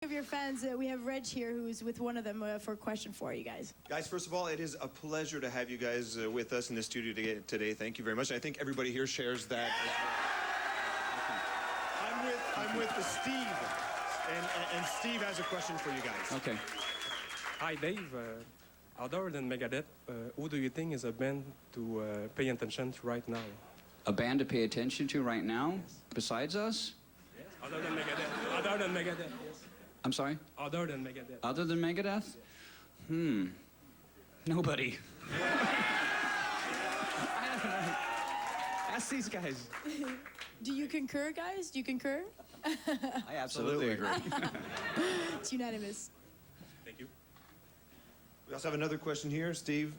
Of your fans, we have Reg here, who's with one of them for a question for you guys. Guys, first of all, it is a pleasure to have you guys with us in the studio today. Thank you very much. I think everybody here shares that. I'm with Steve, and Steve has a question for you guys. Okay. Hi, Dave. Other than Megadeth, who do you think is a band to pay attention to right now? A band to pay attention to right now, besides us? Yes. Other than Megadeth. Other than Megadeth. Yes. I'm sorry? Other than Megadeth. Other than Megadeth? Yes. Nobody. I don't know. Ask these guys. Do you concur, guys? Do you concur? I absolutely agree. It's unanimous. Thank you. We also have another question here, Steve.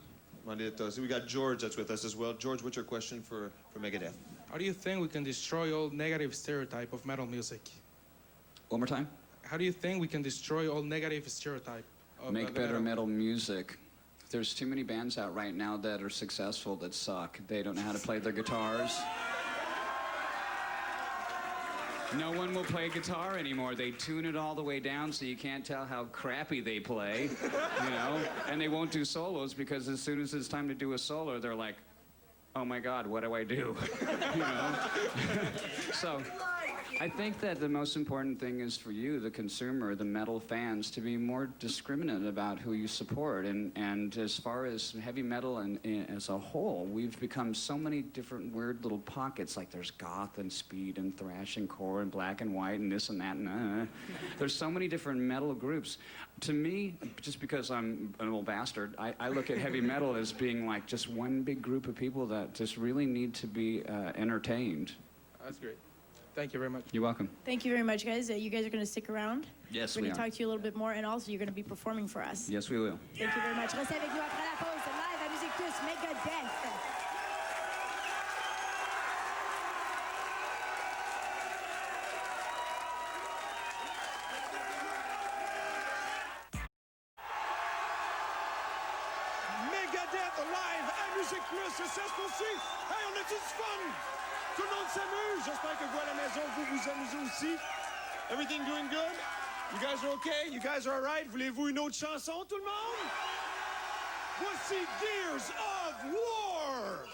So we got George that's with us as well. George, what's your question for Megadeth? How do you think we can destroy all negative stereotype of metal music? One more time. How do you think we can destroy all negative stereotype of Make better metal music. There's too many bands out right now that are successful that suck. They don't know how to play their guitars. No one will play guitar anymore. They tune it all the way down so you can't tell how crappy they play, you know? And they won't do solos because as soon as it's time to do a solo, they're like, oh my God, what do I do? You know? So I think that the most important thing is for you, the consumer, the metal fans, to be more discriminate about who you support. And as far as heavy metal and as a whole, we've become so many different weird little pockets. Like there's goth and speed and thrash and core and black and white and this and that and There's so many different metal groups. To me, just because I'm an old bastard, I look at heavy metal as being like just one big group of people that just really need to be entertained. That's great. Thank you very much. You're welcome. Thank you very much, guys. You guys are going to stick around. Yes, We're we going to are. talk to you a little bit more, and also you're going to be performing for us. Yes, we will. Thank you very much. Restez avec nous après la pause. Live à Musique Plus, Megadeth. Megadeth live à Musique Plus, et ça se poursuit. Hey, on a du fun! Tout le monde s'amuse. J'espère que vous à la maison, vous vous amusez aussi. Everything doing good? You guys are okay? You guys are all right? Voulez-vous une autre chanson, tout le monde? Voici Gears of War!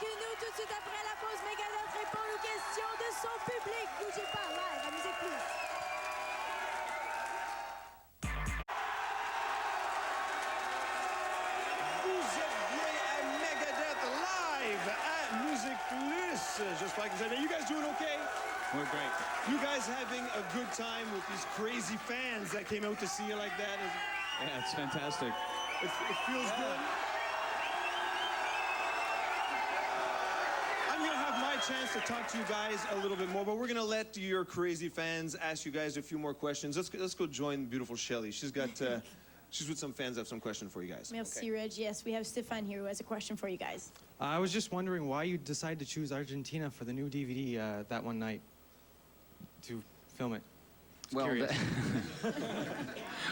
nous tout de suite après la pause. Megadeth répond aux questions de son public. Bougez pas, live à Musique Plus. Vous êtes bien à Megadeth live à Musique Plus. J'espère que vous allez bien. You guys doing okay? We're great. You guys having a good time with these crazy fans that came out to see you like that? Yeah, it's fantastic. It feels good. I'm going to have my chance to talk to you guys a little bit more, but we're going to let your crazy fans ask you guys a few more questions. Let's go join beautiful Shelly. She's got she's with some fans that have some question for you guys. Merci, Reg. Yes, we have Stefan here who has a question for you guys. I was just wondering why you decided to choose Argentina for the new DVD that one night to film it. Well,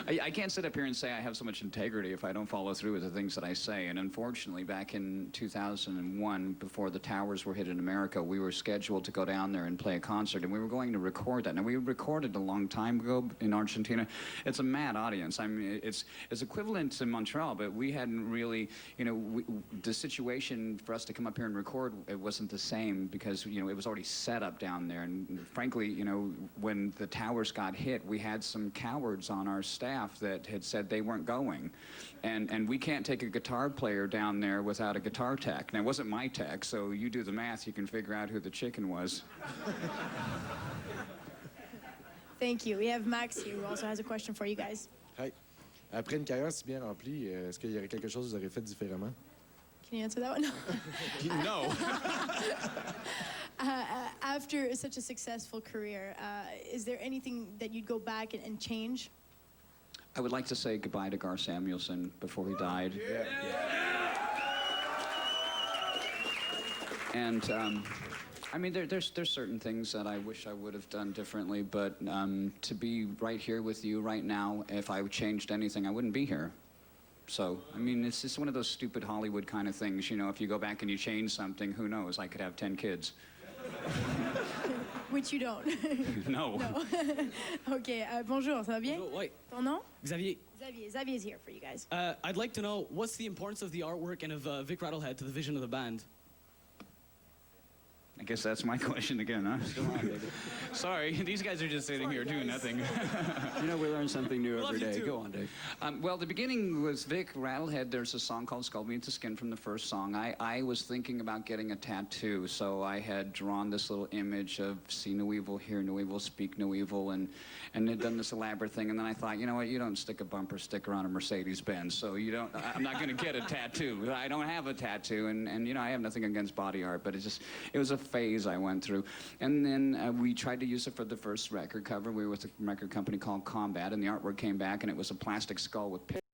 I can't sit up here and say I have so much integrity if I don't follow through with the things that I say. And unfortunately, back in 2001, before the towers were hit in America, we were scheduled to go down there and play a concert, and we were going to record that. Now, we recorded a long time ago in Argentina. It's a mad audience. I mean, it's equivalent to Montreal, but we hadn't really, you know, the situation for us to come up here and record, it wasn't the same because, you know, it was already set up down there. And frankly, you know, when the towers got hit, we had some cowards on our staff that had said they weren't going. And we can't take a guitar player down there without a guitar tech. Now, it wasn't my tech, so you do the math, you can figure out who the chicken was. Thank you. We have Max here who also has a question for you guys. Hi. Après une carrière si bien remplie, est-ce qu'il y aurait quelque chose que vous auriez fait différemment? Can you answer that one? No. After such a successful career, is there anything that you'd go back and change? I would like to say goodbye to Gar Samuelson before he died. Yeah. And I mean, there's certain things that I wish I would have done differently, but to be right here with you right now, if I changed anything, I wouldn't be here. So, I mean, it's just one of those stupid Hollywood kind of things. You know, if you go back and you change something, who knows? I could have 10 kids. Which you don't. No. No. Okay, bonjour, ça va bien? Bonjour, oui. Ton nom? Xavier, Xavier's here for you guys. I'd like to know what's the importance of the artwork and of Vic Rattlehead to the vision of the band? I guess that's my question again, huh? Come on, baby. Sorry, these guys are just sitting here doing nothing. You know, we learn something new Love every you day. too. Go on, Dave. Well, the beginning was Vic Rattlehead. There's a song called Skull Beneath the Skin from the first song. I was thinking about getting a tattoo, so I had drawn this little image of see no evil, hear no evil, speak no evil, and had done this elaborate thing. And then I thought, you know what, you don't stick a bumper sticker on a Mercedes-Benz, so you don't, I'm not going to get a tattoo. I don't have a tattoo, and you know, I have nothing against body art, but it was a phase I went through. And then we tried to use it for the first record cover. We were with a record company called Combat, and the artwork came back, and it was a plastic skull with